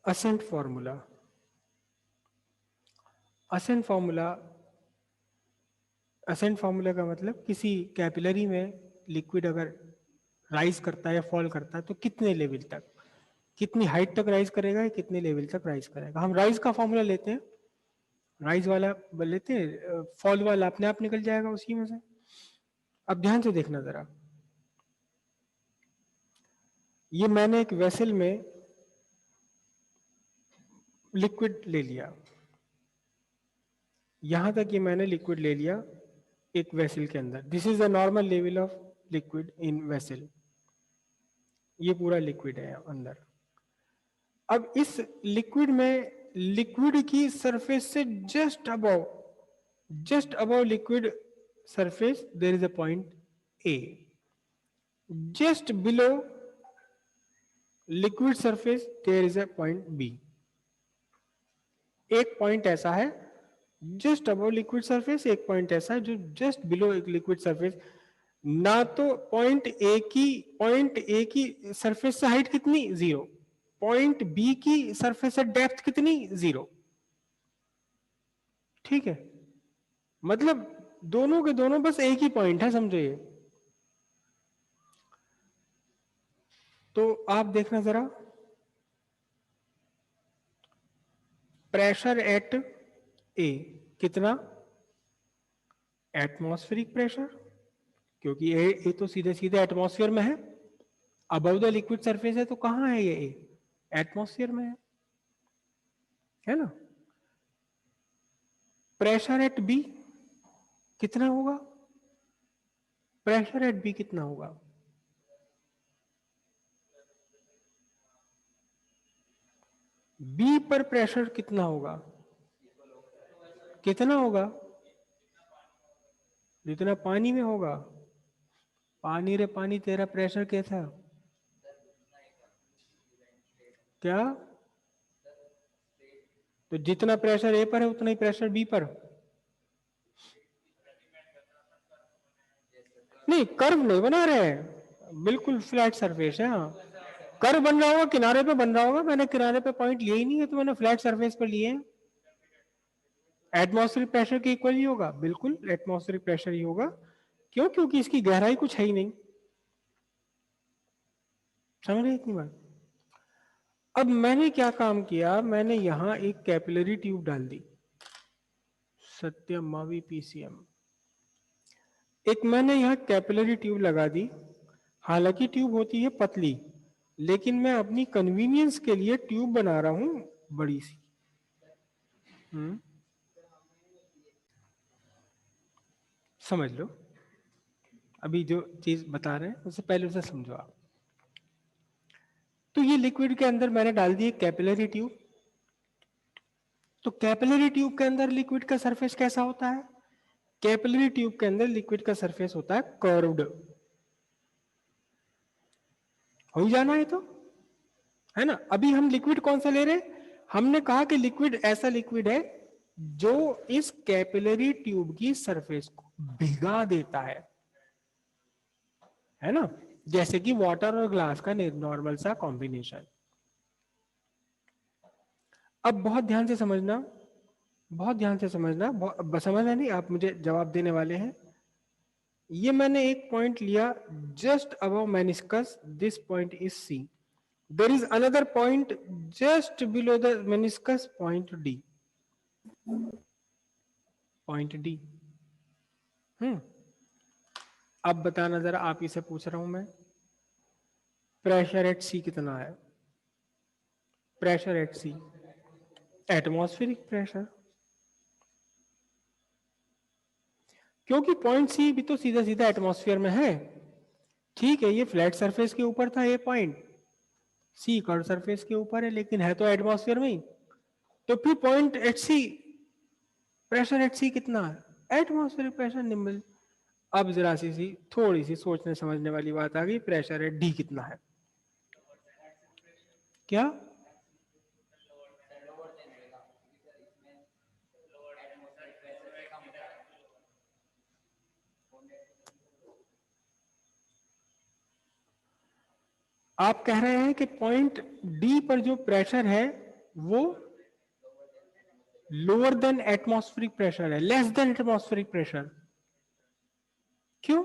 Ascent formula. Ascent formula ascent formula का मतलब किसी कैपिलरी में लिक्विड अगर राइज करता है या फॉल करता है तो कितने लेवल तक, कितनी हाइट तक राइज करेगा या कितने लेवल तक राइज करेगा। हम राइज का फॉर्मूला लेते हैं, राइज वाला लेते हैं, फॉल वाला अपने आप निकल जाएगा उसी में से। अब ध्यान से देखना जरा, ये मैंने एक वेसल में लिक्विड ले लिया, यहां तक ये मैंने लिक्विड ले लिया एक वेसल के अंदर। This is the normal level of liquid in vessel, ये पूरा लिक्विड है अंदर। अब इस लिक्विड में, लिक्विड की सरफेस से just above liquid surface there is a point A, just below liquid surface there is a point B. एक पॉइंट ऐसा है जस्ट अबव लिक्विड सरफेस, एक पॉइंट ऐसा है जो जस्ट बिलो लिक्विड सरफेस। ना तो पॉइंट ए की सरफेस से हाइट कितनी, 0, पॉइंट बी की सरफेस से डेप्थ कितनी, 0। ठीक है, मतलब दोनों के दोनों बस एक ही पॉइंट है, समझो ये। तो आप देखना जरा, प्रेशर एट ए कितना, एटमॉस्फेरिक प्रेशर, क्योंकि ए तो सीधे सीधे एटमॉस्फेयर में है, अबव द लिक्विड सरफेस है, तो कहां है ये ए, एटमॉस्फेयर में है ना। प्रेशर एट बी कितना होगा, प्रेशर एट बी कितना होगा, बी पर प्रेशर कितना होगा, कितना होगा, जितना पानी में होगा। पानी रे पानी, तेरा प्रेशर कैसा, क्या, तो जितना प्रेशर ए पर है उतना ही प्रेशर बी पर। नहीं, कर्व नहीं बना रहे हैं, बिल्कुल फ्लैट सरफेस है। हाँ, कर्व बन रहा होगा, किनारे पे बन रहा होगा, मैंने किनारे पे पॉइंट लिए ही नहीं है, तो मैंने फ्लैट सरफेस पर लिए हैं। एटमॉस्फेरिक प्रेशर के इक्वल ही होगा, बिल्कुल एटमॉस्फेरिक प्रेशर ही होगा। क्यों, क्योंकि इसकी गहराई कुछ है ही नहीं। समझ रहे इतनी बात। अब मैंने क्या काम किया, मैंने यहां एक कैपिलरी ट्यूब डाल दी, सत्यमावी पीसीएम। एक मैंने यहां कैपिलरी ट्यूब लगा दी, हालांकि ट्यूब होती है पतली, लेकिन मैं अपनी कन्वीनियंस के लिए ट्यूब बना रहा हूं बड़ी सी। समझ लो, अभी जो चीज बता रहे हैं उससे पहले उसे समझो आप। तो ये लिक्विड के अंदर मैंने डाल दी एक कैपिलरी ट्यूब। तो कैपिलरी ट्यूब के अंदर लिक्विड का सरफेस कैसा होता है, कैपिलरी ट्यूब के अंदर लिक्विड का सरफेस होता है कर्व्ड। हो ही जाना है तो, है ना। अभी हम लिक्विड कौन सा ले रहे हैं, हमने कहा कि लिक्विड ऐसा लिक्विड है जो इस कैपिलरी ट्यूब की सरफेस को भिगा देता है ना, जैसे कि वाटर और ग्लास का नॉर्मल सा कॉम्बिनेशन। अब बहुत ध्यान से समझना, बहुत ध्यान से समझना, समझना नहीं, आप मुझे जवाब देने वाले हैं। ये मैंने एक पॉइंट लिया just above meniscus, this point is C, there is another point just below the meniscus, point D, point D. अब बताना जरा, आप इसे पूछ रहा हूं मैं, प्रेशर एट सी कितना है, pressure at C, atmospheric pressure, क्योंकि पॉइंट सी भी तो सीधा सीधा एटमॉस्फेयर में है। ठीक है, ये फ्लैट सरफेस के ऊपर था, ये पॉइंट सी कर्व सरफेस के ऊपर है, लेकिन है तो एटमॉस्फेयर में ही। तो फिर point at C, pressure at C कितना है, एटमॉस्फेरिक प्रेशर निम्न। अब जरा सी थोड़ी सी सोचने समझने वाली बात आ गई, प्रेशर एट डी कितना है, क्या, आप कह रहे हैं कि पॉइंट डी पर जो प्रेशर है वो लोअर देन एटमॉस्फेरिक प्रेशर है, लेस देन एटमॉस्फेरिक प्रेशर। क्यों?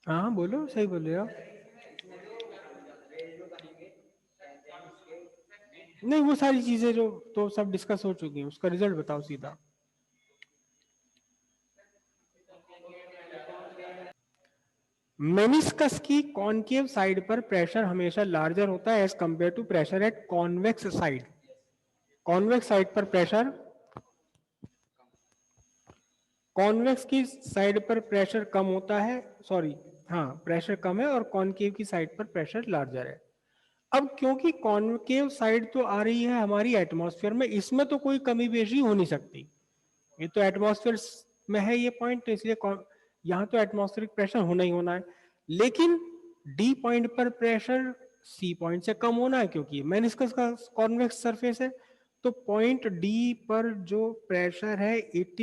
हाँ बोलो, सही बोल रहे हो। नहीं, वो सारी चीजें जो तो सब डिस्कस हो चुकी हैं, उसका रिजल्ट बताओ सीधा। मेनिस्कस की कॉनकेव साइड पर प्रेशर हमेशा लार्जर होता है as compare to pressure at convex side. Convex side पर प्रेशर, कॉन्वेक्स की साइड पर प्रेशर कम होता है, सॉरी हाँ प्रेशर कम है, और कॉनकेव की साइड पर प्रेशर लार्जर है। अब क्योंकि कॉन्केव साइड तो आ रही है हमारी एटमॉस्फेयर में, इसमें तो कोई कमी पेशी हो नहीं सकती, ये तो एटमॉस्फेयर में है ये पॉइंट, तो इसलिए यहां तो एटमॉस्फेरिक प्रेशर होना ही होना है। लेकिन डी पॉइंट पर प्रेशर सी पॉइंट से कम होना है, क्योंकि मेनिस्कस का कॉन्वेक्स सरफेस है। तो पॉइंट डी पर जो प्रेशर है it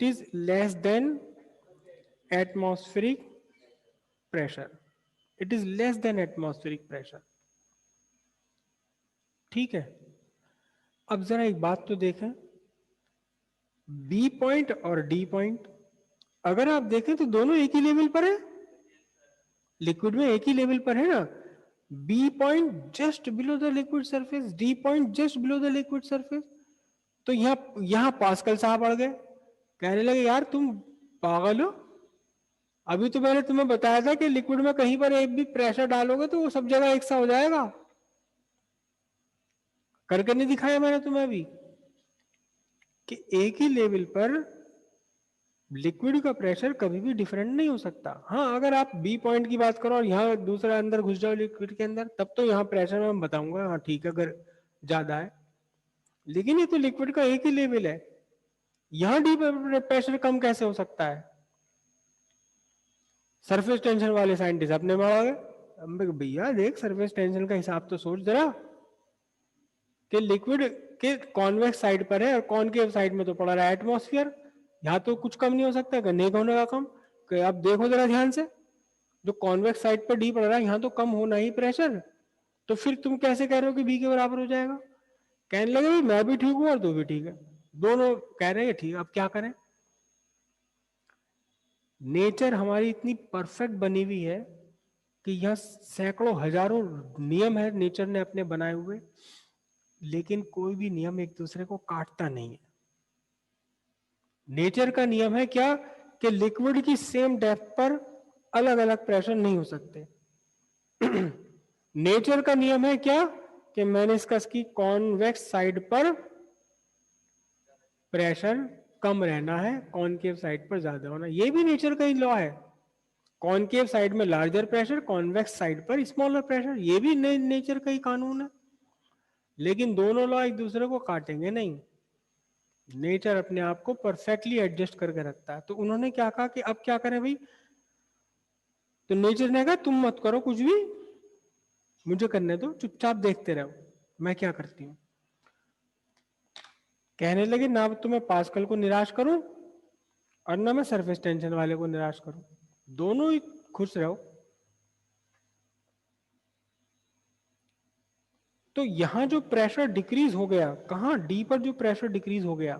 is less than atmospheric pressure, it is less than atmospheric pressure. ठीक है, अब जरा एक बात तो देखें, बी पॉइंट और डी पॉइंट अगर आप देखें तो दोनों एक ही लेवल पर है, लिक्विड में एक ही लेवल पर है ना। B point just below the liquid surface, D point just below the liquid surface. तो यहां पास्कल साहब अड़ गए, कहने लगे यार तुम पागल हो, अभी तो मैंने तुम्हें बताया था कि लिक्विड में कहीं पर एक भी प्रेशर डालोगे तो वो सब जगह एक सा हो जाएगा, करके नहीं दिखाया मैंने तुम्हें अभी कि एक ही लेवल पर लिक्विड का प्रेशर कभी भी डिफरेंट नहीं हो सकता। हाँ, अगर आप बी पॉइंट की बात करो और यहाँ दूसरा अंदर घुस जाओ लिक्विड के अंदर, तब तो यहाँ प्रेशर मैं बताऊंगा, हाँ ठीक है अगर ज्यादा है, लेकिन ये तो लिक्विड का एक ही लेवल है, यहाँ डी प्रेशर कम कैसे हो सकता है? सरफेस टेंशन वाले साइंटिस्ट अपने में आ गए, भैया देख सरफेस टेंशन का हिसाब तो सोच जरा, कि लिक्विड के कॉन्वेक्स साइड पर है और कॉनकेव साइड में तो पड़ा रहा है एटमॉस्फेयर, यहाँ तो कुछ कम नहीं हो सकता, नहीं होने का कम। अब देखो जरा ध्यान से, जो कॉन्वेक्स साइड पर डी पड़ रहा है यहाँ तो कम होना ही प्रेशर, तो फिर तुम कैसे कह रहे हो कि बी के बराबर हो जाएगा? कहने लगे भाई मैं भी ठीक हूं और तू भी ठीक है, दोनों कह रहे हैं ठीक, अब क्या करें? नेचर हमारी इतनी परफेक्ट बनी हुई है कि यह सैकड़ों हजारों नियम है नेचर ने अपने बनाए हुए, लेकिन कोई भी नियम एक दूसरे को काटता नहीं है। नेचर का नियम है क्या कि लिक्विड की सेम डेप्थ पर अलग अलग प्रेशर नहीं हो सकते। नेचर का नियम है क्या कि मेनिस्कस की कॉन्वेक्स साइड पर प्रेशर कम रहना है, कॉनकेव साइड पर ज्यादा होना, ये भी नेचर का ही लॉ है। कॉनकेव साइड में लार्जर प्रेशर, कॉन्वेक्स साइड पर स्मॉलर प्रेशर, ये भी नेचर का ही कानून है। लेकिन दोनों लॉ एक दूसरे को काटेंगे नहीं, नेचर अपने आप को परफेक्टली एडजस्ट करके रखता है। तो उन्होंने क्या कहा कि अब क्या करें भाई, तो नेचर ने कहा तुम मत करो कुछ भी, मुझे करने दो, चुपचाप देखते रहो मैं क्या करती हूं। कहने लगे ना तो मैं पास्कल को निराश करूं और ना मैं सरफेस टेंशन वाले को निराश करूं, दोनों ही खुश रहो। तो यहां जो प्रेशर डिक्रीज हो गया, कहां डी पर जो प्रेशर डिक्रीज हो गया,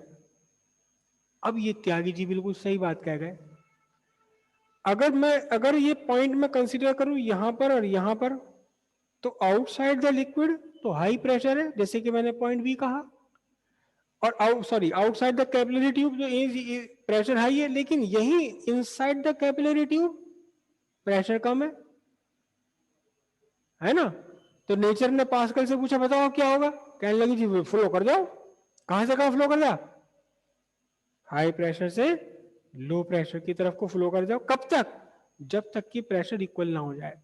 अब ये त्यागी जी बिल्कुल सही बात कह गए। अगर ये पॉइंट में कंसीडर करूं यहां पर और यहां पर, तो आउटसाइड द लिक्विड तो हाई प्रेशर है, जैसे कि मैंने पॉइंट बी कहा, और आउटसाइड द कैपिलरी ट्यूब जो प्रेशर हाई है, लेकिन यही inside the capillary tube pressure कम है ना। तो नेचर ने पास्कल से पूछा बताओ क्या होगा, कहने लगी जी फ्लो कर जाओ। कहां से कहां फ्लो कर जा, हाई प्रेशर से लो प्रेशर की तरफ को फ्लो कर जाओ। कब तक? जब तक कि प्रेशर इक्वल ना हो जाए।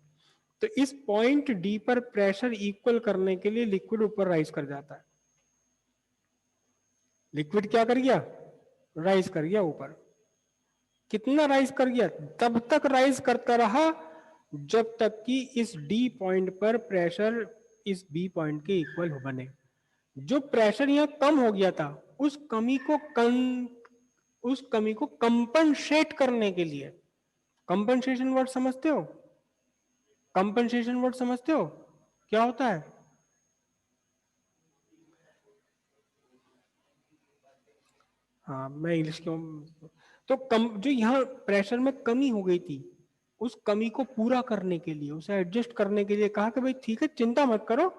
तो इस पॉइंट डी पर प्रेशर इक्वल करने के लिए लिक्विड ऊपर राइज कर जाता है। लिक्विड क्या कर गया, राइज कर गया ऊपर। कितना राइज कर गया? तब तक राइज करता रहा जब तक कि इस डी पॉइंट पर प्रेशर इस बी पॉइंट के इक्वल बने। जो प्रेशर यहाँ कम हो गया था उस कमी को कंपनसेट करने के लिए, कंपनसेशन वर्ड समझते हो? कंपनसेशन वर्ड समझते हो क्या होता है? हाँ मैं इंग्लिश क्यों, तो कम जो यहाँ प्रेशर में कमी हो गई थी उस कमी को पूरा करने के लिए, उसे एडजस्ट करने के लिए कहा कि भाई ठीक है चिंता मत करो,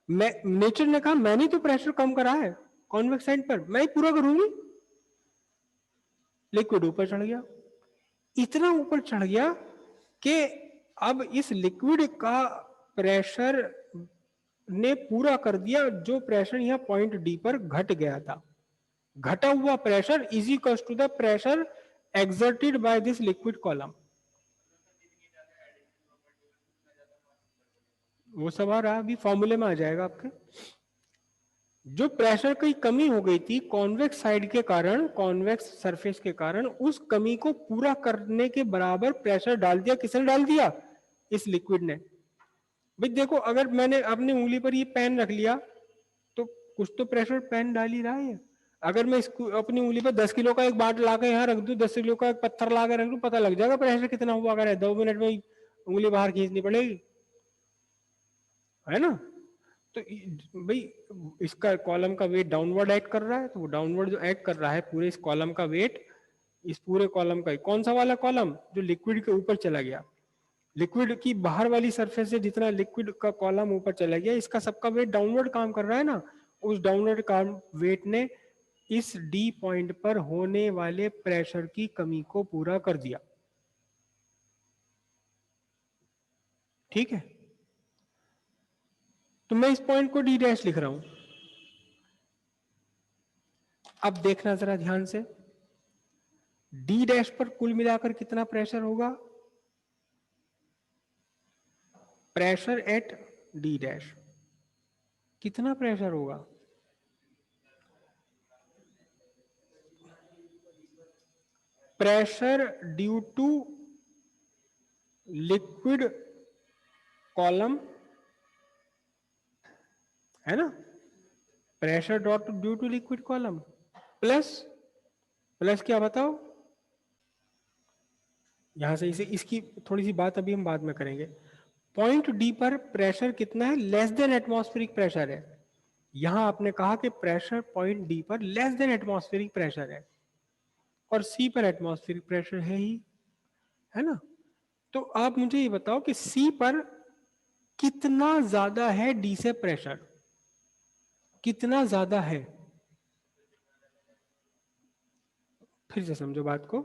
मैं नेचर ने कहा मैंने तो प्रेशर कम करा है कॉन्वेक्स साइड पर, मैं ही पूरा करूंगी। लिक्विड ऊपर चढ़ गया, इतना ऊपर चढ़ गया कि अब इस लिक्विड का प्रेशर ने पूरा कर दिया जो प्रेशर यहां पॉइंट डी पर घट गया था। घटा हुआ pressure is equal to the pressure exerted by this liquid column। वो सब आ रहा है अभी फॉर्मूले में आ जाएगा आपके। जो प्रेशर की कमी हो गई थी कॉन्वेक्स साइड के कारण, कॉन्वेक्स सरफेस के कारण, उस कमी को पूरा करने के बराबर प्रेशर डाल दिया। किसने डाल दिया? इस लिक्विड ने। भाई देखो अगर मैंने अपनी उंगली पर ये पेन रख लिया तो कुछ तो प्रेशर पेन डाल ही रहा है। अगर मैं इसको अपनी उंगली पर 10 किलो का एक बाट ला के यहाँ रख दूं, 10 किलो का एक पत्थर ला के रख दूं, पता लग जाएगा प्रेशर कितना हुआ। अगर 2 मिनट में उंगली बाहर खींचनी पड़ेगी, है ना? तो भाई इसका कॉलम का वेट डाउनवर्ड एक्ट कर रहा है, तो वो डाउनवर्ड जो एक्ट कर रहा है पूरे इस कॉलम का वेट, इस पूरे कॉलम का कौन सा वाला कॉलम जो लिक्विड के ऊपर चला गया, लिक्विड की बाहर वाली सरफेस से जितना लिक्विड का कॉलम ऊपर चला गया, इसका सबका वेट डाउनवर्ड काम कर रहा है ना। उस डाउनवर्ड काम वेट ने इस डी पॉइंट पर होने वाले प्रेशर की कमी को पूरा कर दिया। ठीक है, तो मैं इस पॉइंट को डी डैश लिख रहा हूं। अब देखना जरा ध्यान से, डी डैश पर कुल मिलाकर कितना प्रेशर होगा? प्रेशर एट डी डैश कितना प्रेशर होगा? Pressure due to liquid column, है ना? Pressure dot due to liquid column plus, plus क्या बताओ? यहां से इसे इसकी थोड़ी सी बात अभी हम बाद में करेंगे। पॉइंट डी पर प्रेशर कितना है? लेस देन एटमॉस्फेरिक प्रेशर है। यहां आपने कहा कि प्रेशर पॉइंट डी पर लेस देन एटमॉस्फेरिक प्रेशर है और सी पर एटमॉस्फेरिक प्रेशर है ही, है ना? तो आप मुझे ये बताओ कि सी पर कितना ज्यादा है डी से प्रेशर, कितना ज्यादा है? फिर से समझो बात को।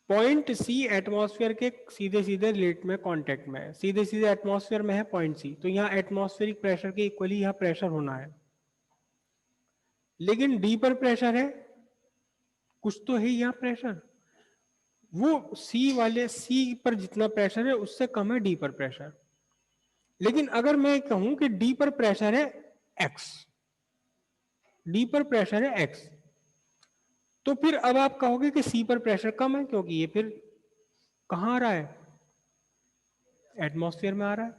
पॉइंट सी एटमॉस्फेयर के सीधे सीधे रिलेट में कांटेक्ट में है, सीधे सीधे एटमॉस्फेयर में है पॉइंट सी, तो यहाँ एटमॉस्फेरिक प्रेशर के इक्वली यहाँ प्रेशर होना है। लेकिन डी पर प्रेशर है, कुछ तो है यहाँ प्रेशर, वो सी वाले सी पर जितना प्रेशर है उससे कम है डी पर प्रेशर। लेकिन अगर मैं कहूं कि डी पर प्रेशर है एक्स, डी पर प्रेशर है एक्स, तो फिर अब आप कहोगे कि सी पर प्रेशर कम है, क्योंकि ये फिर कहां आ रहा है? एटमॉस्फेयर में आ रहा है।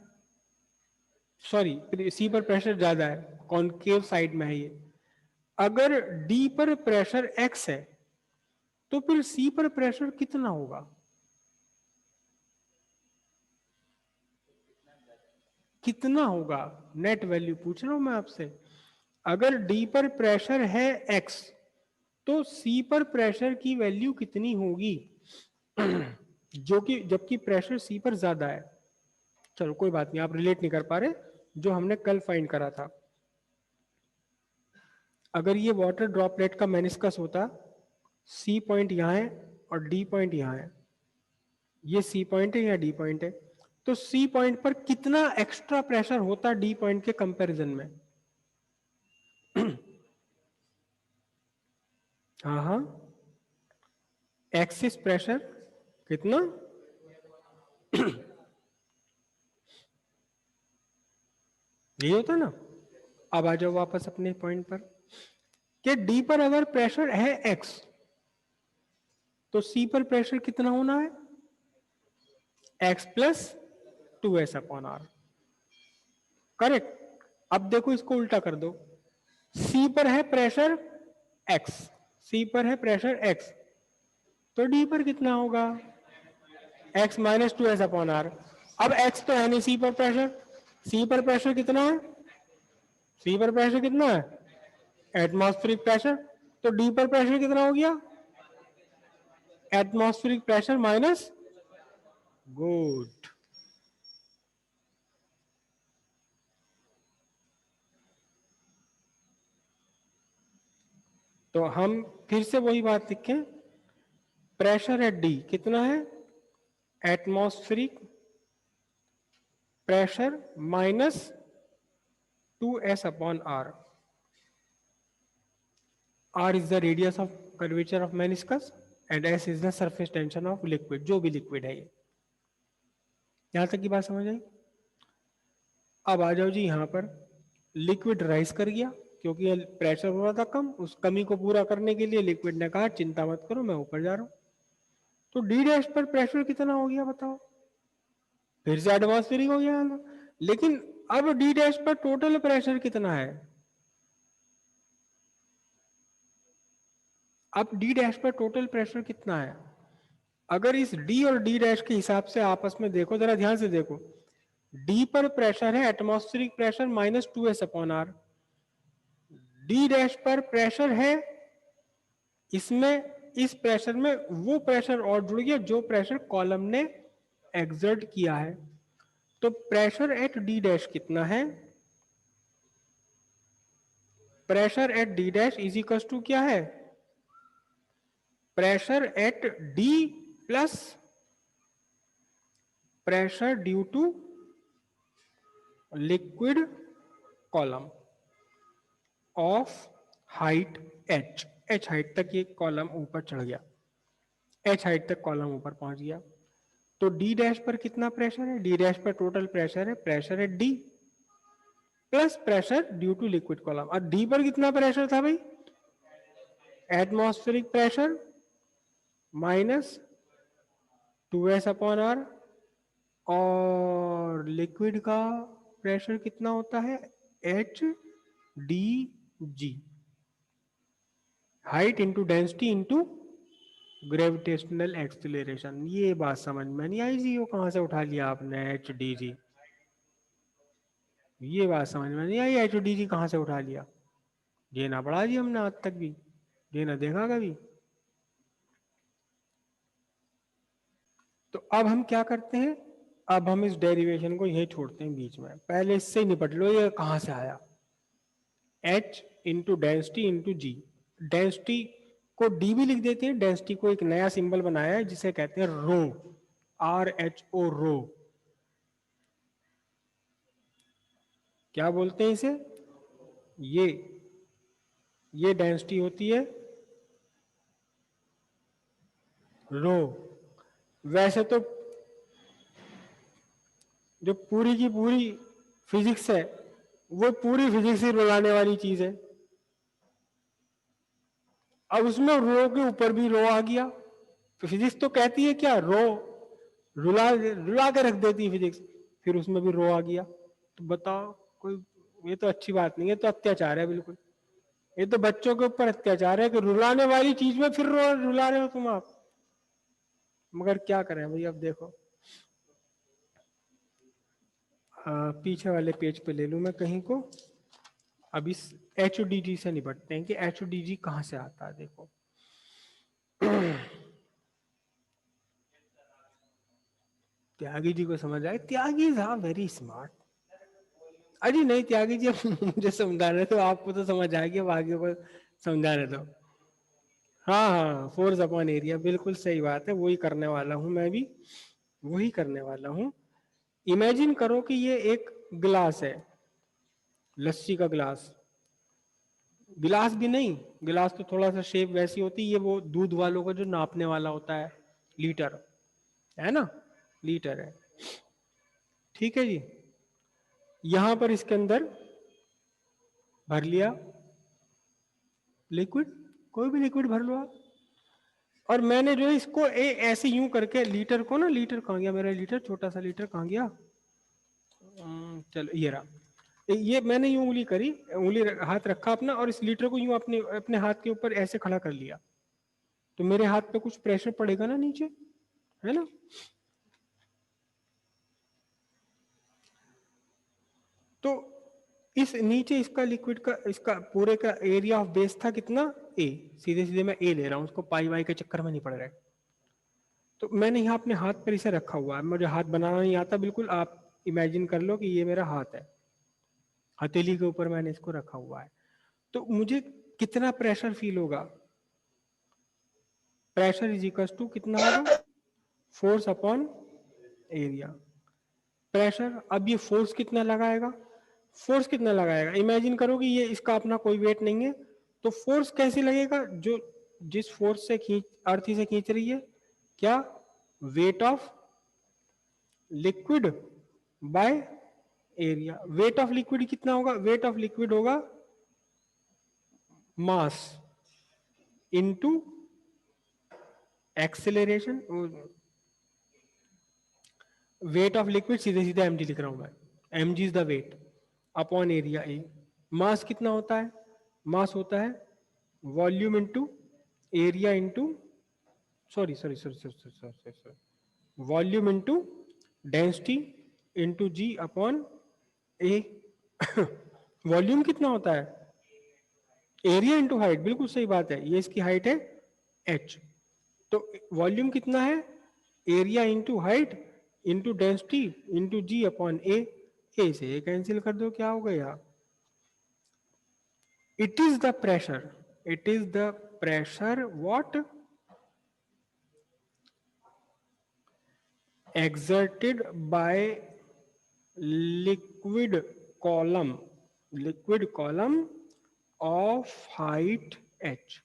सॉरी, सी पर प्रेशर ज्यादा है, कॉनकेव साइड में है ये। अगर डी पर प्रेशर एक्स है तो फिर सी पर प्रेशर कितना होगा? कितना होगा? नेट वैल्यू पूछ रहा हूं मैं आपसे। अगर डी पर प्रेशर है एक्स तो सी पर प्रेशर की वैल्यू कितनी होगी? जो कि जबकि प्रेशर सी पर ज्यादा है। चलो कोई बात नहीं, आप रिलेट नहीं कर पा रहे जो हमने कल फाइंड करा था। अगर ये वाटर ड्रॉपलेट का मेनिस्कस होता, सी पॉइंट यहां है और डी पॉइंट यहां है, ये सी पॉइंट है या डी पॉइंट है, तो सी पॉइंट पर कितना एक्स्ट्रा प्रेशर होता डी पॉइंट के कंपैरिजन में? हाँ हाँ, एक्सिस प्रेशर कितना? यही होता ना। अब आ जाओ वापस अपने पॉइंट पर कि डी पर अगर प्रेशर है एक्स तो सी पर प्रेशर कितना होना है? X plus 2s upon R. Correct. अब देखो इसको उल्टा कर दो, सी पर है प्रेशर एक्स, सी पर है प्रेशर एक्स, तो डी पर कितना होगा, X minus two S upon R. अब एक्स तो है नहीं सी पर प्रेशर, सी पर प्रेशर कितना है, सी पर प्रेशर कितना है, एटमॉस्फेरिक प्रेशर, तो डी पर प्रेशर कितना हो गया, एटमॉस्फेरिक प्रेशर माइनस, गुड। तो हम फिर से वही बात लिखें, प्रेशर एट डी कितना है, atmospheric pressure minus 2s upon R. R is the radius of curvature of meniscus and S is the surface tension of liquid, जो भी लिक्विड है ये। यहां तक की बात समझ आई। अब आ जाओ जी यहाँ पर, लिक्विड राइज कर गया क्योंकि प्रेशर हो रहा था कम, उस कमी को पूरा करने के लिए लिक्विड ने कहा चिंता मत करो मैं ऊपर जा रहा हूं, तो डी डैश पर प्रेशर कितना हो गया बताओ, फिर से एटमॉस्फेरिक हो गया ना। लेकिन अब डी डैश पर टोटल प्रेशर कितना है, अब डी डैश पर टोटल प्रेशर कितना है, अगर इस डी और डी डैश के हिसाब से आपस में देखो, जरा ध्यान से देखो, डी पर प्रेशर है atmospheric pressure minus 2s upon R, D dash पर प्रेशर है, इसमें इस प्रेशर में वो प्रेशर और जुड़ गया जो प्रेशर कॉलम ने एक्सर्ट किया है, तो प्रेशर एट डी डैश कितना है, pressure at D dash is equal to क्या है, pressure at D plus pressure due to liquid column of height h, h height तक ये कॉलम ऊपर चढ़ गया, h हाइट तक कॉलम ऊपर पहुंच गया, तो d डैश पर कितना प्रेशर है, d डैश पर टोटल प्रेशर है, प्रेशर है d plus pressure due to liquid column, और d पर कितना प्रेशर था भाई, atmospheric pressure minus 2s upon R, और लिक्विड का प्रेशर कितना होता है, H D G, height into density into gravitational acceleration. ये बात समझ में नहीं आई जी, वो कहां से उठा लिया आपने एच डी जी, ये बात समझ में नहीं आई, एच डी जी कहां से उठा लिया, ये ना पढ़ा जी हमने आज तक भी, ये ना देखा कभी। तो अब हम क्या करते हैं, अब हम इस डेरिवेशन को यही छोड़ते हैं बीच में, पहले इससे ही निपट लो ये कहां से आया, h इंटू डेंसिटी इंटू जी, डेंसिटी को d भी लिख देते हैं, डेंसिटी को एक नया सिंबल बनाया है जिसे कहते हैं रो, RHO रो, क्या बोलते हैं इसे, ये डेंसिटी होती है रो। वैसे तो जो पूरी की पूरी फिजिक्स है वो पूरी फिजिक्स ही रुलाने वाली चीज है, अब उसमें रो के ऊपर भी रो आ गया, तो फिजिक्स तो कहती है क्या, रो रुला रुला के रख देती है फिजिक्स, फिर उसमें भी रो आ गया, तो बताओ कोई, ये तो अच्छी बात नहीं है, तो अत्याचार है बिल्कुल, ये तो बच्चों के ऊपर अत्याचार है कि रुलाने वाली चीज में फिर रुला रहे हो तुम आप, मगर क्या करें भाई। अब देखो पीछे वाले पेज पे ले लूं मैं कहीं को, अब इस एच डी जी से निपटते हैं कि एच डी जी कहां से आता है। देखो त्यागी जी को समझ आए, त्यागी इज वेरी स्मार्ट, अजी नहीं त्यागी जी मुझे समझा रहे तो आपको तो समझ आएगी, अब आगे को समझा रहे तो, हाँ हाँ फोर्स अपॉन एरिया, बिल्कुल सही बात है, वही करने वाला हूं मैं भी, वही करने वाला हूं। इमेजिन करो कि ये एक गिलास है, लस्सी का गिलास, गिलास भी नहीं, गिलास तो थोड़ा सा शेप वैसी होती है, ये वो दूध वालों का जो नापने वाला होता है, लीटर है ना, लीटर है, ठीक है जी। यहां पर इसके अंदर भर लिया लिक्विड, कोई भी लिक्विड भर लो आप, और मैंने जो इसको ऐसे यूं करके लीटर को ना, लीटर कहाँ गया मेरा लीटर, छोटा सा लीटर कहाँ गया, चलो ये रहा, ये मैंने यूं उंगली करी, हाथ रखा अपना और इस लीटर को यूं अपने अपने हाथ के ऊपर ऐसे खड़ा कर लिया, तो मेरे हाथ पे कुछ प्रेशर पड़ेगा ना नीचे, है ना। तो इस नीचे इसका लिक्विड का, इसका पूरे का एरिया ऑफ बेस था कितना, ए, सीधे सीधे मैं ए ले रहा हूं, उसको पाई वाई के चक्कर में नहीं पड़ रहा है। तो मैंने यहाँ अपने हाथ पर इसे रखा हुआ है, मुझे हाथ बनाना नहीं आता बिल्कुल, आप इमेजिन कर लो कि ये मेरा हाथ है, हथेली के ऊपर मैंने इसको रखा हुआ है। तो मुझे कितना प्रेशर फील होगा, प्रेशर इज इक्वल टू कितना होगा, फोर्स अपॉन एरिया। प्रेशर, अब ये फोर्स कितना लगाएगा, फोर्स कितना लगाएगा, इमेजिन करो कि ये इसका अपना कोई वेट नहीं है, तो फोर्स कैसे लगेगा, जो जिस फोर्स से खींच, अर्थ से खींच रही है, क्या, weight of liquid by area. Weight of liquid कितना होगा, वेट ऑफ लिक्विड होगा mass into acceleration, weight of liquid सीधे सीधे mg लिख रहा हूं मैं, mg is the weight upon area A. Mass कितना होता है, मास होता है volume into area into, sorry sorry sorry sorry sorry sorry, volume into density into g upon A. Volume कितना होता है, एरिया इनटू हाइट, बिल्कुल सही बात है, ये इसकी हाइट है h, तो वॉल्यूम कितना है, area into height into density into g upon A. A से ए कैंसिल कर दो, क्या हो गया, it is the pressure, it is the pressure what exerted by liquid column of height h.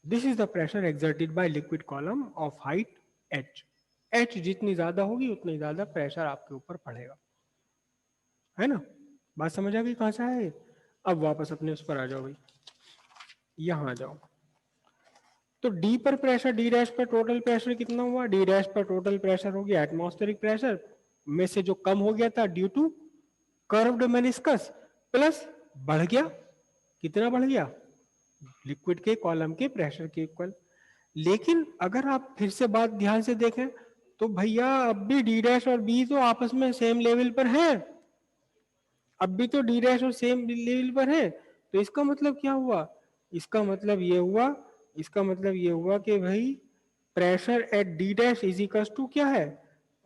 This is the pressure exerted by liquid column of height h. h जितनी ज्यादा होगी उतनी ज्यादा प्रेशर आपके ऊपर पड़ेगा, है ना। बात समझ आ गई कहां से आए। अब वापस अपने उस पर आ जाओ भाई, यहां आ जाओ। तो डी पर प्रेशर, डी डैश पर टोटल प्रेशर कितना हुआ, डी डैश पर टोटल प्रेशर हो गया एटमॉस्फेरिक प्रेशर में से जो कम हो गया था due to curved meniscus, plus बढ़ गया, कितना बढ़ गया, लिक्विड के कॉलम के प्रेशर के इक्वल। लेकिन अगर आप फिर से बात ध्यान से देखें तो भैया अब भी डी डैश और बी तो आपस में सेम लेवल पर है, अब भी तो डी डैश और सेम लेवल पर है, तो इसका मतलब क्या हुआ, इसका मतलब ये हुआ, इसका मतलब ये हुआ कि भाई pressure at D dash is equal to क्या है,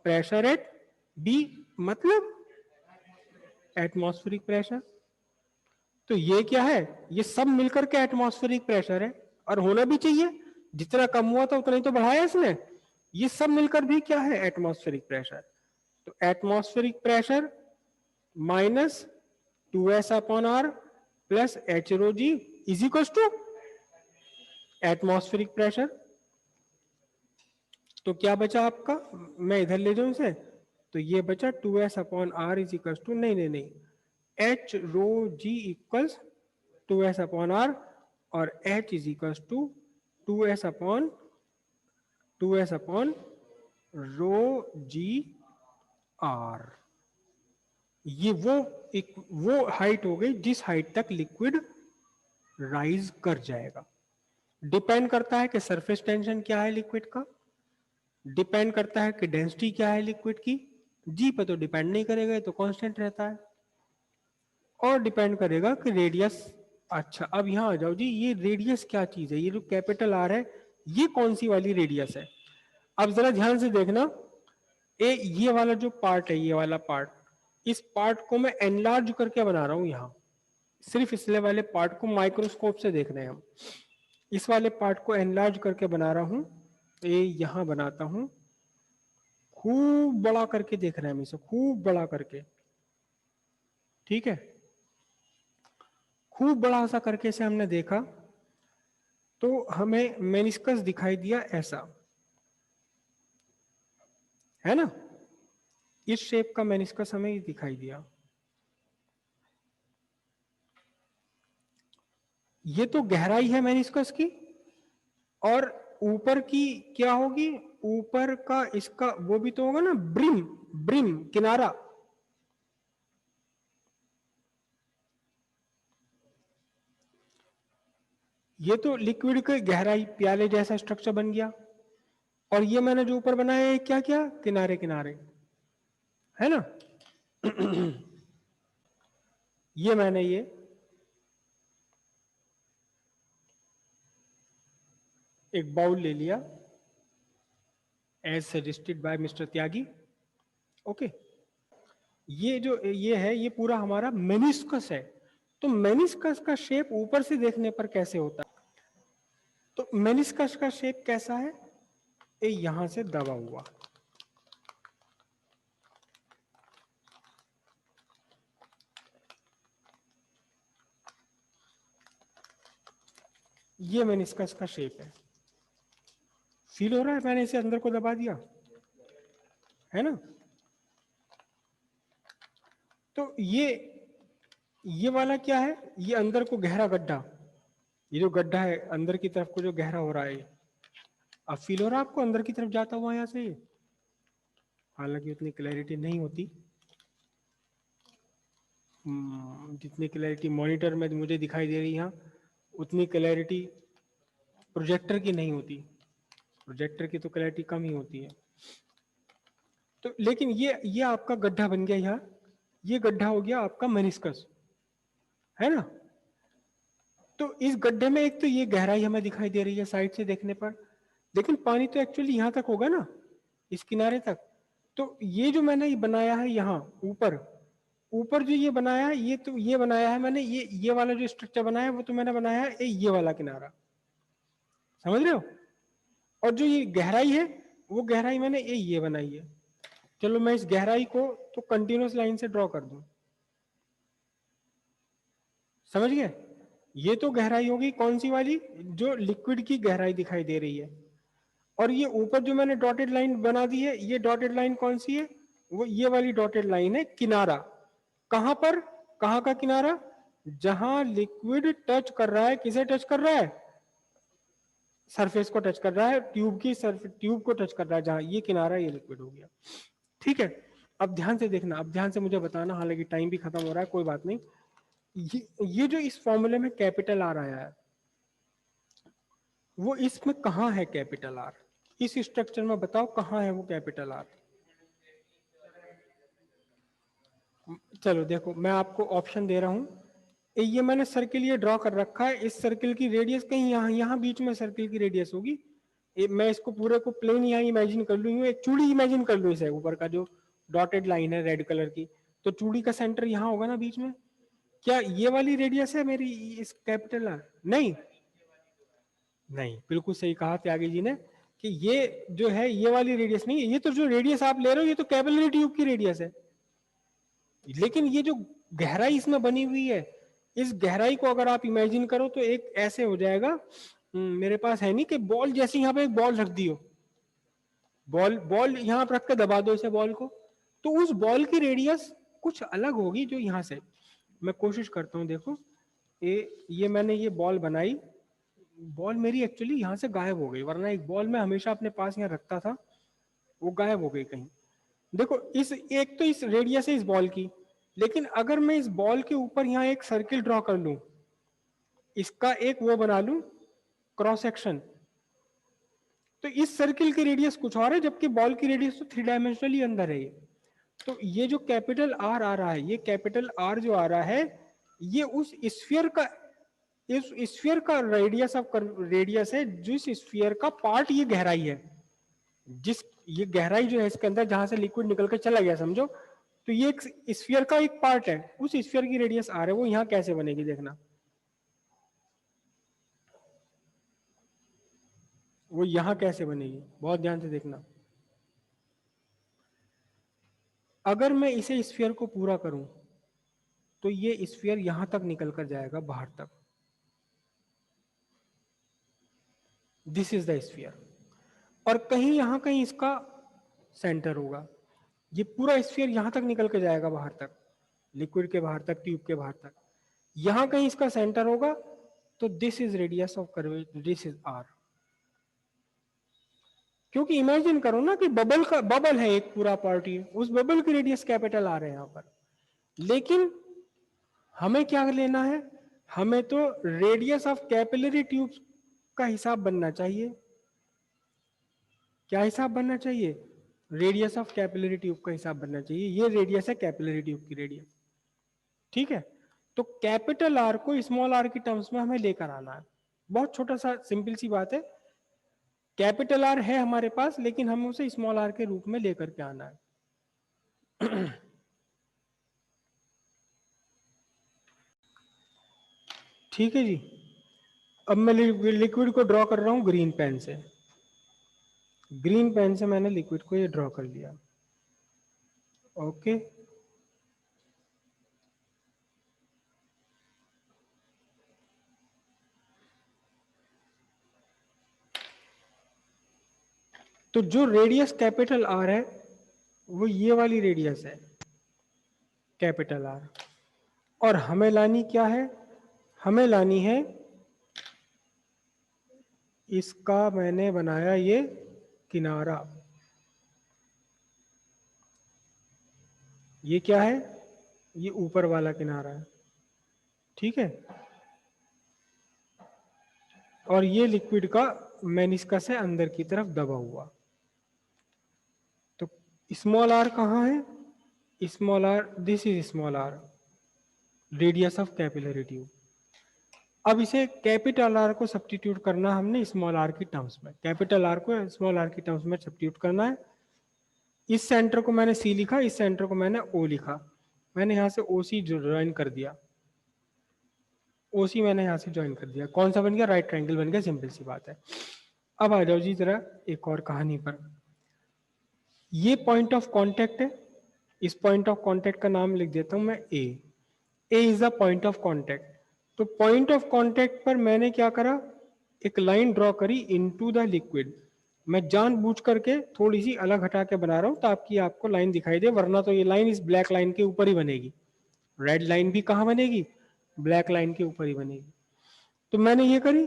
प्रेशर एट बी, मतलब एटमॉस्फेरिक प्रेशर। तो ये क्या है, ये सब मिलकर के एटमॉस्फेरिक प्रेशर है, और होना भी चाहिए, जितना कम हुआ था उतना ही तो बढ़ाया इसने, ये सब मिलकर भी क्या है, एटमॉस्फेरिक प्रेशर। तो atmospheric pressure minus 2s upon R plus H rho G is equal to atmospheric pressure. तो क्या बचा आपका, मैं इधर ले जाऊं इसे, तो ये बचा 2s upon R is equal to, नहीं नहीं नहीं, H rho G equals 2s upon R, और h is equal to 2s upon rho G R. ये वो हाइट हो गई जिस हाइट तक लिक्विड राइज कर जाएगा। डिपेंड करता है कि सरफेस टेंशन क्या है लिक्विड का, डिपेंड करता है कि डेंसिटी क्या है लिक्विड की, जी पे तो डिपेंड नहीं करेगा, तो कांस्टेंट रहता है, और डिपेंड करेगा कि रेडियस। अच्छा अब यहां आ जाओ जी, ये रेडियस क्या चीज है, ये जो कैपिटल आर है ये कौन सी वाली रेडियस है। अब जरा ध्यान से देखना, ये वाला जो पार्ट है, ये वाला पार्ट, इस पार्ट को मैं एनलार्ज करके बना रहा हूं यहां, सिर्फ इसलिए वाले पार्ट को माइक्रोस्कोप से देख रहे हैं हम, इस वाले पार्ट को एनलार्ज करके बना रहा हूं, ये यहां बनाता हूं, खूब बड़ा करके देख रहे हैं हम इसे, खूब बड़ा करके, ठीक है, खूब बड़ा सा करके इसे हमने देखा, तो हमें मेनिस्कस दिखाई दिया ऐसा, है ना, इस शेप का मेनिस्कस हमें दिखाई दिया। ये तो गहराई है मेनिस्कस की, और ऊपर की क्या होगी, ऊपर का इसका वो भी तो होगा ना, ब्रिम, ब्रिम किनारा, ये तो लिक्विड की गहराई प्याले जैसा स्ट्रक्चर बन गया, और ये मैंने जो ऊपर बनाया है क्या क्या, किनारे किनारे, है ना। ये मैंने ये एक बाउल ले लिया as suggested by Mr Tyagi. Okay, ये जो ये है ये पूरा हमारा मेनिस्कस है। तो मेनिस्कस का शेप ऊपर से देखने पर कैसे होता है, तो मेनिस्कस का शेप कैसा है, ये यहां से दबा हुआ, ये मेनिस्कस का शेप है। फील हो रहा है, मैंने इसे अंदर को दबा दिया, है ना। तो ये वाला क्या है, ये अंदर को गहरा गड्ढा, ये जो गड्ढा है अंदर की तरफ को जो गहरा हो रहा है, अब फील हो रहा है आपको अंदर की तरफ जाता हुआ यहां से। हालांकि उतनी क्लैरिटी नहीं होती, जितनी क्लैरिटी मॉनिटर में मुझे दिखाई दे रही है उतनी क्लैरिटी प्रोजेक्टर की नहीं होती। प्रोजेक्टर की तो क्लैरिटी कम ही होती है। तो लेकिन ये आपका गड्ढा बन गया यहाँ, ये गड्ढा हो गया आपका मेनिस्कस, है ना। तो इस गड्ढे में एक तो ये गहराई हमें दिखाई दे रही है साइड से देखने पर, लेकिन पानी तो एक्चुअली यहां तक होगा ना, इस किनारे तक। तो ये जो मैंने बनाया है यहाँ ऊपर, ऊपर जो ये बनाया है, ये तो ये बनाया है मैंने, ये वाला जो स्ट्रक्चर बनाया है वो तो मैंने बनाया है ये वाला किनारा, समझ रहे हो। और जो ये गहराई है वो गहराई मैंने ये बनाई है। चलो मैं इस गहराई को तो कंटिन्यूअस लाइन से ड्रॉ कर दूं, समझ गए। ये तो गहराई होगी कौन सी वाली, जो लिक्विड की गहराई दिखाई दे रही है। और ये ऊपर जो मैंने डॉटेड लाइन बना दी है, ये डॉटेड लाइन कौन सी है, वो ये वाली डॉटेड लाइन है किनारा। कहां पर, कहां का किनारा, जहां लिक्विड टच कर रहा है, किसे टच कर रहा है, सरफेस को टच कर रहा है, ट्यूब को टच कर रहा है, जहां ये किनारा ये लिक्विड हो गया। ठीक है, अब ध्यान से देखना, अब ध्यान से मुझे बताना, हालांकि टाइम भी खत्म हो रहा है, कोई बात नहीं। ये जो इस फॉर्मूले में कैपिटल आर आया है, वो इसमें कहां है कैपिटल आर, इस स्ट्रक्चर में बताओ कहां है वो कैपिटल आर। चलो देखो मैं आपको ऑप्शन दे रहा हूं, ये मैंने सर्किल ये ड्रॉ कर रखा है, इस सर्किल की रेडियस कहीं यहाँ बीच में सर्किल की रेडियस होगी। मैं इसको पूरे को प्लेन यहाँ इमेजिन कर लूँ, एक चूड़ी इमेजिन कर लूँ इसे, ऊपर का जो डॉटेड लाइन है रेड कलर की, तो चूड़ी का सेंटर यहाँ होगा ना बीच में। क्या ये वाली रेडियस है मेरी इस कैपिटल आर, नहीं नहीं, बिल्कुल सही कहा त्यागी जी ने कि ये जो है ये वाली रेडियस नहीं है, ये तो जो रेडियस आप ले रहे हो ये तो कैपिलरी ट्यूब की रेडियस है। लेकिन ये जो गहराई इसमें बनी हुई है, इस गहराई को अगर आप इमेजिन करो तो एक ऐसे हो जाएगा, मेरे पास है नहीं कि बॉल जैसे यहाँ पे एक बॉल रख दियो, बॉल बॉल यहाँ पर रख के दबा दो इसे बॉल को, तो उस बॉल की रेडियस कुछ अलग होगी जो यहाँ से। मैं कोशिश करता हूँ, देखो ये मैंने ये बॉल बनाई, बॉल मेरी एक्चुअली यहाँ से गायब हो गई, वरना एक बॉल मैं हमेशा अपने पास यहाँ रखता था, वो गायब हो गई कहीं। देखो इस एक तो इस रेडियस है इस बॉल की, लेकिन अगर मैं इस बॉल के ऊपर यहाँ एक सर्किल ड्रॉ कर लूं, इसका एक वो बना लूं क्रॉस सेक्शन, तो इस सर्किल की रेडियस कुछ और है, जबकि बॉल की रेडियस तो 3 डायमेंशनली अंदर है ये। तो ये जो कैपिटल आर आ रहा है, ये कैपिटल आर जो आ रहा है, ये उस स्फीयर का, इस स्फीयर का रेडियस ऑफ रेडियस है, जिस स्फीयर का पार्ट ये गहराई है, जिस ये गहराई जो है इसके अंदर जहां से लिक्विड निकल कर चला गया समझो, तो ये एक स्फीयर का एक पार्ट है, उस स्फीयर की रेडियस आर है, वो यहां कैसे बनेगी देखना, वो यहां कैसे बनेगी, बहुत ध्यान से देखना। अगर मैं इसे स्फीयर को पूरा करूं तो ये स्फीयर यहां तक निकल कर जाएगा बाहर तक, दिस इज द स्फीयर, और कहीं यहां कहीं इसका सेंटर होगा, ये पूरा स्फीयर यहां तक निकल के जाएगा बाहर तक, लिक्विड के बाहर तक, ट्यूब के बाहर तक, यहां कहीं इसका सेंटर होगा, तो this is radius of curvature, this is R. क्योंकि इमेजिन करो ना कि बबल का, बबल है एक पूरा पार्टी, उस बबल की रेडियस कैपिटल आर है यहां पर, लेकिन हमें क्या लेना है, हमें तो रेडियस ऑफ कैपिलरी ट्यूब का हिसाब बनना चाहिए। क्या हिसाब बनना चाहिए? रेडियस ऑफ कैपिलरी ट्यूब का हिसाब बनना चाहिए। ये रेडियस है कैपिलरी ट्यूब की रेडियस, ठीक है। तो कैपिटल आर को स्मॉल आर की टर्म्स में हमें लेकर आना है। बहुत छोटा सा सिंपल सी बात है। कैपिटल आर है हमारे पास, लेकिन हमें उसे स्मॉल आर के रूप में लेकर के आना है। ठीक है जी। अब मैं लिक्विड को ड्रॉ कर रहा हूं ग्रीन पेन से। ग्रीन पेन से मैंने लिक्विड को ये ड्रॉ कर लिया। ओके, तो जो रेडियस कैपिटल आर है वो ये वाली रेडियस है कैपिटल आर। और हमें लानी क्या है? हमें लानी है, इसका मैंने बनाया ये किनारा। ये क्या है? ये ऊपर वाला किनारा है, ठीक है। और ये लिक्विड का मेनिस्कस है अंदर की तरफ दबा हुआ। तो स्मॉल आर कहाँ है? Small R, this is small R, radius of capillary tube. अब इसे कैपिटल आर को सब्स्टिट्यूट करना हमने स्मॉल आर की टर्म्स में। कैपिटल आर को स्मॉल आर की टर्म्स में सब्स्टिट्यूट करना है। इस सेंटर को मैंने सी लिखा, इस सेंटर को मैंने ओ लिखा। मैंने यहां से ओ सी ज्वाइन कर दिया। ओ सी मैंने यहां से ज्वाइन कर दिया। कौन सा बन गया? राइट ट्रायंगल बन गया। सिंपल सी बात है। अब आ जाओ जी जरा एक और कहानी पर। ये पॉइंट ऑफ कांटेक्ट है। इस पॉइंट ऑफ कांटेक्ट का नाम लिख देता हूं मैं A. A is the point of contact. तो पॉइंट ऑफ कांटेक्ट पर मैंने क्या करा? एक लाइन ड्रॉ करी इनटू द लिक्विड। मैं जानबूझ करके थोड़ी सी अलग हटा के बना रहा हूं ताकि आपको लाइन दिखाई दे, वरना तो ये लाइन इस ब्लैक लाइन के ऊपर ही बनेगी। रेड लाइन भी कहां बनेगी? ब्लैक लाइन के ऊपर ही बनेगी। तो मैंने ये करी।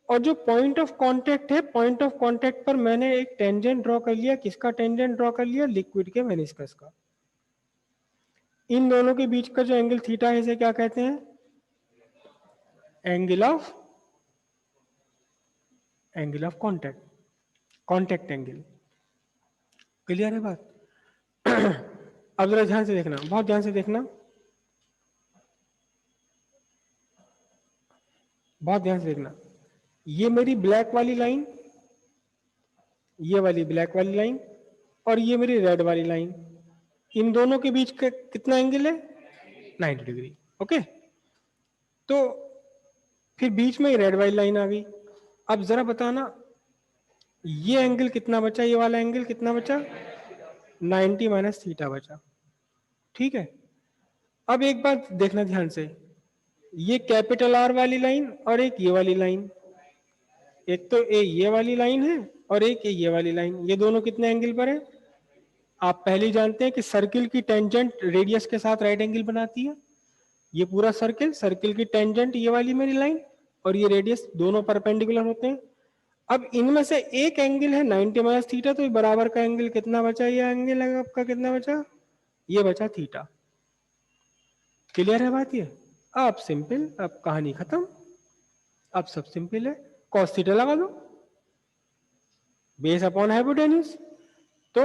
और जो पॉइंट ऑफ कांटेक्ट है, पॉइंट ऑफ कांटेक्ट पर मैंने एक टेंजेंट ड्रॉ कर लिया। किसका टेंजेंट ड्रॉ कर लिया? लिक्विड के मेनिस्कस का। इन दोनों के बीच का जो एंगल थीटा है इसे क्या कहते हैं? Angle of contact, contact angle. Clear है बात? अब जरा ध्यान से देखना, बहुत ध्यान से देखना, बहुत ध्यान से देखना। ये मेरी ब्लैक वाली लाइन, ये वाली ब्लैक वाली लाइन, और ये मेरी रेड वाली लाइन। इन दोनों के बीच का कितना एंगल है? 90 डिग्री। ओके। तो फिर बीच में ही रेड वाली लाइन आ गई। अब जरा बताना ये एंगल कितना बचा? ये वाला एंगल कितना बचा? 90 माइनस थीटा बचा, ठीक है। अब एक बात देखना ध्यान से, ये कैपिटल आर वाली लाइन और एक ये वाली लाइन, एक तो ये वाली लाइन है और एक ये वाली लाइन, ये दोनों कितने एंगल पर है? आप पहले ही जानते हैं कि सर्किल की टेंजेंट रेडियस के साथ राइट एंगल बनाती है। ये पूरा सर्किल, सर्किल की टेंजेंट ये वाली मेरी लाइन और ये रेडियस, दोनों परपेंडिकुलर होते हैं। अब इनमें से एक एंगल है 90 माइनस थीटा, तो बराबर का एंगल कितना बचा? ये एंगल आपका कितना बचा? ये बचा थीटा। क्लियर है बात? ये अब सिंपल, अब कहानी खत्म। अब सब सिंपल है। कॉस थीटा लगा दो, बेस अपॉन हाइपोटेन्यूज। तो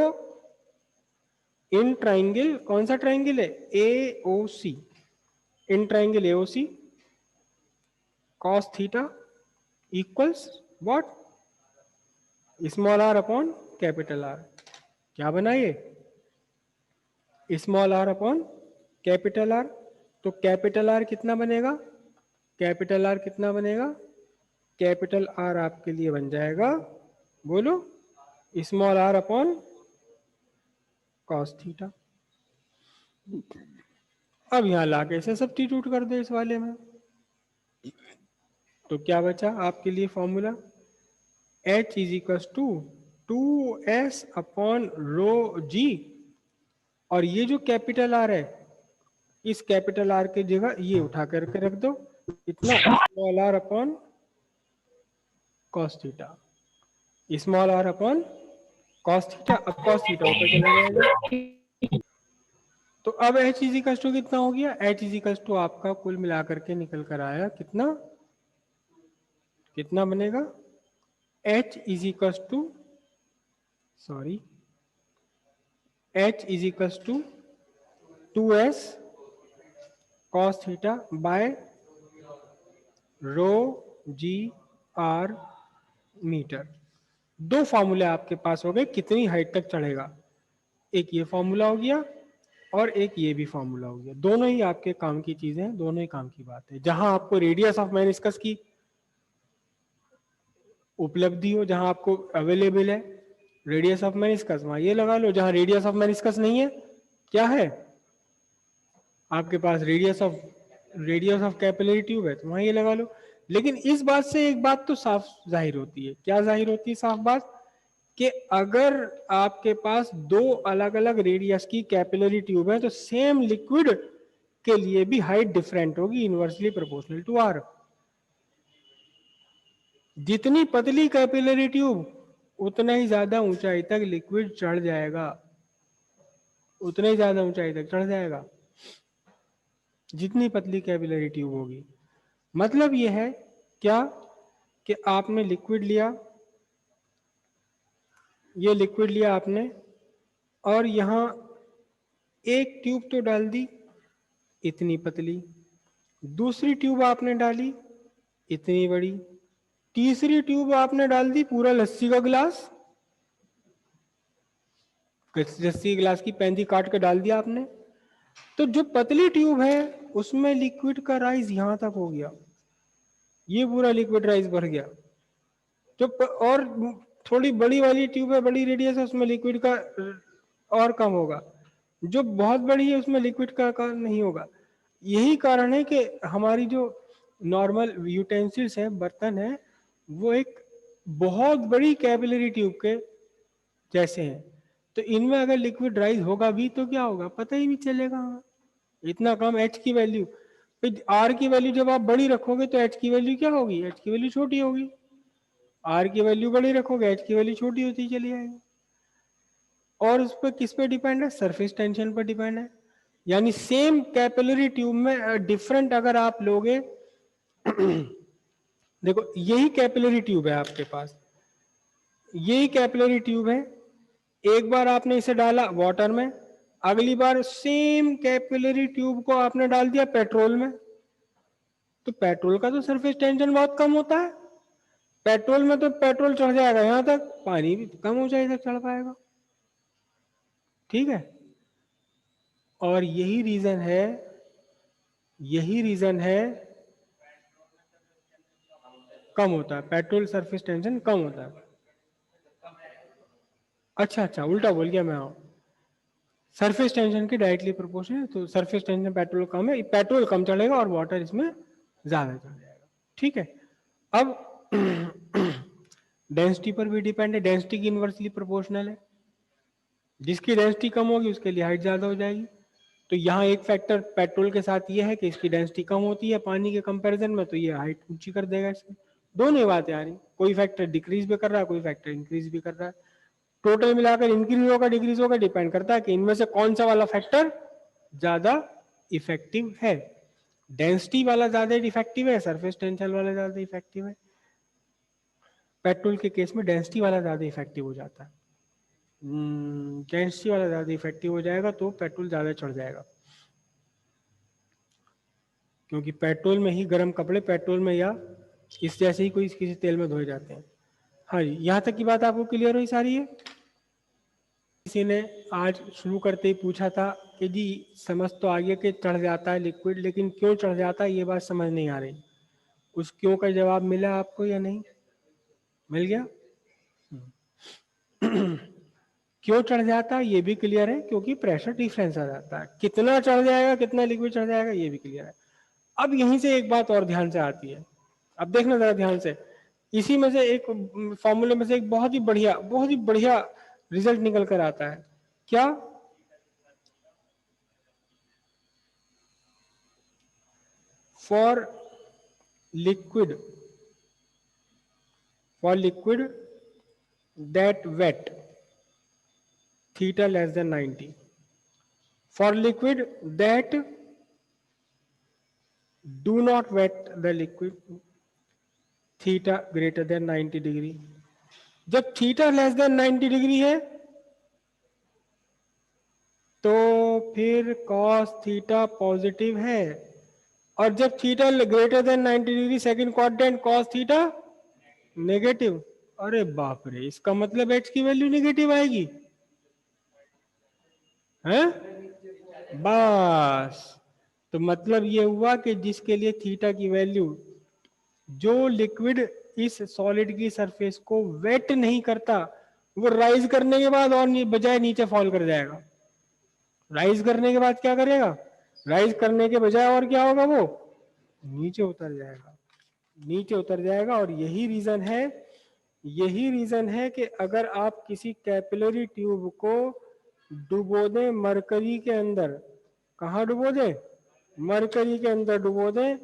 इन ट्राइंगल, कौन सा ट्राइंगल है? A O C. In triangle A O C cos theta equals what? Small are upon capital R. क्या बना ये? Small are upon capital R. तो कैपिटल आर कितना बनेगा? कैपिटल आर कितना बनेगा? कैपिटल आर आपके लिए बन जाएगा, बोलो, small are upon cos theta. अब यहां लाके इसे सब्स्टिट्यूट कर दो इस वाले में। तो क्या बचा आपके लिए formula? H is equal to 2s upon rho g. और ये जो कैपिटल आर है, इस कैपिटल आर की जगह ये उठा करके रख दो, इतना small are upon cos theta. Small are upon cos theta. अब कॉस थीटा ऊपर चला जाएगा, तो अब h इजिकल्स टू कितना हो गया, h इजिकल्स टू आपका कुल मिलाकर के निकल कर आया कितना, कितना बनेगा, h equals to, sorry, h equals to 2s cos theta by rho G R metre. दो फॉर्मूले आपके पास हो गए कितनी हाइट तक चढ़ेगा, एक ये फॉर्मूला हो गया और एक ये भी फॉर्मूला हो गया। दोनों ही आपके काम की चीजें हैं, दोनों ही काम की बात है। जहां आपको रेडियस ऑफ मेनिस्कस की उपलब्धि हो, जहां आपको अवेलेबल है रेडियस ऑफ मेनिस्कस, वहां ये लगा लो। जहां रेडियस ऑफ मेनिस्कस नहीं है, क्या है आपके पास, रेडियस ऑफ कैपिलरी ट्यूब है, तो वहां ये लगा लो। लेकिन इस बात से एक बात तो साफ जाहिर होती है, क्या जाहिर होती है साफ बात, कि अगर आपके पास दो अलग अलग रेडियस की कैपिलरी ट्यूब है तो सेम लिक्विड के लिए भी हाइट डिफरेंट होगी, इनवर्सली प्रोपोर्शनल टू आर। जितनी पतली कैपिलरी ट्यूब उतना ही ज्यादा ऊंचाई तक लिक्विड चढ़ जाएगा, उतना ही ज्यादा ऊंचाई तक चढ़ जाएगा जितनी पतली कैपिलरी ट्यूब होगी। मतलब यह है क्या, कि आपने लिक्विड लिया, ये लिक्विड लिया आपने, और यहां एक ट्यूब तो डाल दी इतनी पतली, दूसरी ट्यूब आपने डाली इतनी बड़ी, तीसरी ट्यूब आपने डाल दी पूरा लस्सी का गिलास, लस्सी गिलास की पैंती काट के डाल दिया आपने। तो जो पतली ट्यूब है उसमें लिक्विड का राइज यहां तक हो गया, ये पूरा लिक्विड राइज भर गया। जो और थोड़ी बड़ी वाली ट्यूब है, बड़ी रेडियस है, उसमें लिक्विड का और कम होगा। जो बहुत बड़ी है उसमें लिक्विड का नहीं होगा। यही कारण है कि हमारी जो नॉर्मल यूटेंसिल्स है, बर्तन है, वो एक बहुत बड़ी कैपिलरी ट्यूब के जैसे हैं। तो इनमें अगर लिक्विड राइज होगा भी तो क्या होगा पता ही नहीं चलेगा। इतना कम एच की वैल्यू, आर की वैल्यू जब आप बड़ी रखोगे तो एच की वैल्यू क्या होगी, एच की वैल्यू छोटी होगी। आर की वैल्यू बड़ी रखोगे एच की वैल्यू छोटी होती चली जाएगी। और उस पर किस पे डिपेंड है, सरफेस टेंशन पर डिपेंड है। यानी सेम कैपिलरी ट्यूब में डिफरेंट अगर आप लोगे देखो यही कैपिलरी ट्यूब है आपके पास, यही कैपिलरी ट्यूब है। एक बार आपने इसे डाला वाटर में, अगली बार सेम कैपिलरी ट्यूब को आपने डाल दिया पेट्रोल में, तो पेट्रोल का तो सरफेस टेंशन बहुत कम होता है। पेट्रोल में तो पेट्रोल चढ़ जाएगा यहां तक, पानी भी कम ऊंचाई तक चढ़ पाएगा। ठीक है, और यही रीजन है कम होता है, पेट्रोल सरफेस टेंशन कम होता है। अच्छा अच्छा, उल्टा बोल गया मैं। सरफेस टेंशन की डायरेक्टली प्रोपोर्शनल है, तो सरफेस टेंशन पेट्रोल कम है, पेट्रोल कम चढ़ेगा और वाटर इसमें ज्यादा चढ़ जाएगा। ठीक है, अब डेंसिटी पर भी डिपेंड है, डेंसिटी की इनवर्सली प्रोपोर्शनल है। जिसकी डेंसिटी कम होगी उसके लिए हाइट ज्यादा हो जाएगी। तो यहाँ एक फैक्टर पेट्रोल के साथ ये है कि इसकी डेंसिटी कम होती है पानी के कंपैरिजन में, तो ये हाइट ऊंची कर देगा इसकी। दोनों ही बातें आ रही, कोई फैक्टर डिक्रीज भी कर रहा है, कोई फैक्टर इंक्रीज भी कर रहा है। टोटल मिलाकर इंक्रीज होगा डिक्रीज होगा, डिपेंड करता है कि इनमें से कौन सा वाला फैक्टर ज्यादा इफेक्टिव है। डेंसिटी वाला ज्यादा इफेक्टिव है, सरफेस टेंशन वाला ज्यादा इफेक्टिव है। पेट्रोल के केस में डेंसिटी वाला ज्यादा इफेक्टिव हो जाता है, डेंसिटी वाला ज्यादा इफेक्टिव हो जाएगा तो पेट्रोल ज्यादा चढ़ जाएगा। क्योंकि पेट्रोल में ही गर्म कपड़े पेट्रोल में या इस जैसे ही कोई किसी तेल में धोए जाते हैं। हाँ जी, यहाँ तक की बात आपको क्लियर हुई सारी है। किसी ने आज शुरू करते ही पूछा था कि जी समझ तो आ गया कि चढ़ जाता है लिक्विड, लेकिन क्यों चढ़ जाता है ये बात समझ नहीं आ रही। उस क्यों का जवाब मिला आपको या नहीं मिल गया? क्यों चढ़ जाता है ये भी क्लियर है, क्योंकि प्रेशर डिफरेंस आ जाता है। कितना चढ़ जाएगा, कितना लिक्विड चढ़ जाएगा ये भी क्लियर है। अब यहीं से एक बात और ध्यान से आती है, अब देखना जरा ध्यान से। इसी में से एक फॉर्मूले में से एक बहुत ही बढ़िया रिजल्ट निकल कर आता है। क्या? For liquid that wet theta less than 90, for liquid that do not wet the liquid theta greater than 90 degree. जब थीटा लेस देन 90 डिग्री है तो फिर कॉस थीटा पॉजिटिव है, और जब theta greater than 90 degree second quadrant cos theta negative. अरे बाप रे, इसका मतलब एच की वैल्यू नेगेटिव आएगी हैं? बस, तो मतलब ये हुआ कि जिसके लिए थीटा की वैल्यू, जो लिक्विड इस सॉलिड की सरफेस को वेट नहीं करता, वो राइज करने के बाद और बजाय नीचे फॉल कर जाएगा। राइज करने के बाद क्या करेगा? राइज करने के बजाय और क्या होगा? वो नीचे उतर जाएगा, नीचे उतर जाएगा। और यही रीजन है कि अगर आप किसी कैपिलरी ट्यूब को डुबो दें मरकरी के अंदर, कहाँ डुबो दें? मरकरी के अंदर डुबो दें,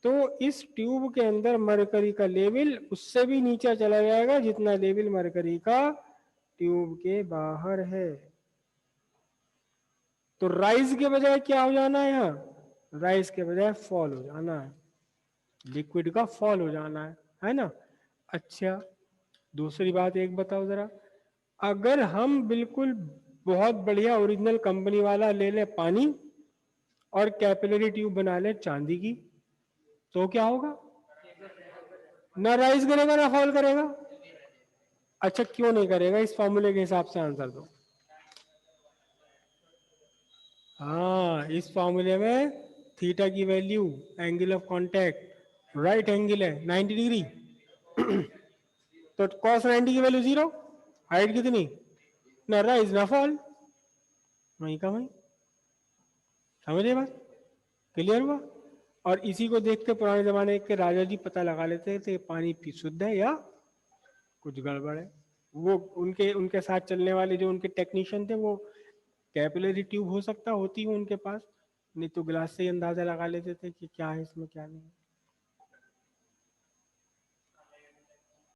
तो इस ट्यूब के अंदर मरकरी का लेवल उससे भी नीचे चला जाएगा जितना लेवल मरकरी का ट्यूब के बाहर है। तो राइज के बजाय क्या हो जाना है? यहाँ राइज के बजाय फॉल हो जाना है, लिक्विड का फॉल हो जाना है ना? अच्छा, दूसरी बात एक बताओ जरा, अगर हम बिल्कुल बहुत बढ़िया ओरिजिनल कंपनी वाला ले ले पानी और कैपिलरी ट्यूब बना ले चांदी की, तो क्या होगा? ना राइज करेगा ना फॉल करेगा। अच्छा, क्यों नहीं करेगा? इस फॉर्मूले के हिसाब से आंसर दो। हाँ, इस फॉर्मूले में थीटा की value, angle of contact right angle है 90 डिग्री, तो cos 90 की वैल्यू 0। हाइट कितनी? ना राइज ना फॉल, वहीं का वहीं। समझे बात? क्लियर हुआ? और इसी को देख के पुराने जमाने के राजा जी पता लगा लेते थे पानी शुद्ध है या कुछ गड़बड़ है। वो उनके उनके साथ चलने वाले जो उनके टेक्नीशियन थे, वो कैपिलरी ट्यूब हो सकता होती है उनके पास, नहीं तो ग्लास से ही अंदाजा लगा लेते थे कि क्या है इसमें क्या नहीं है।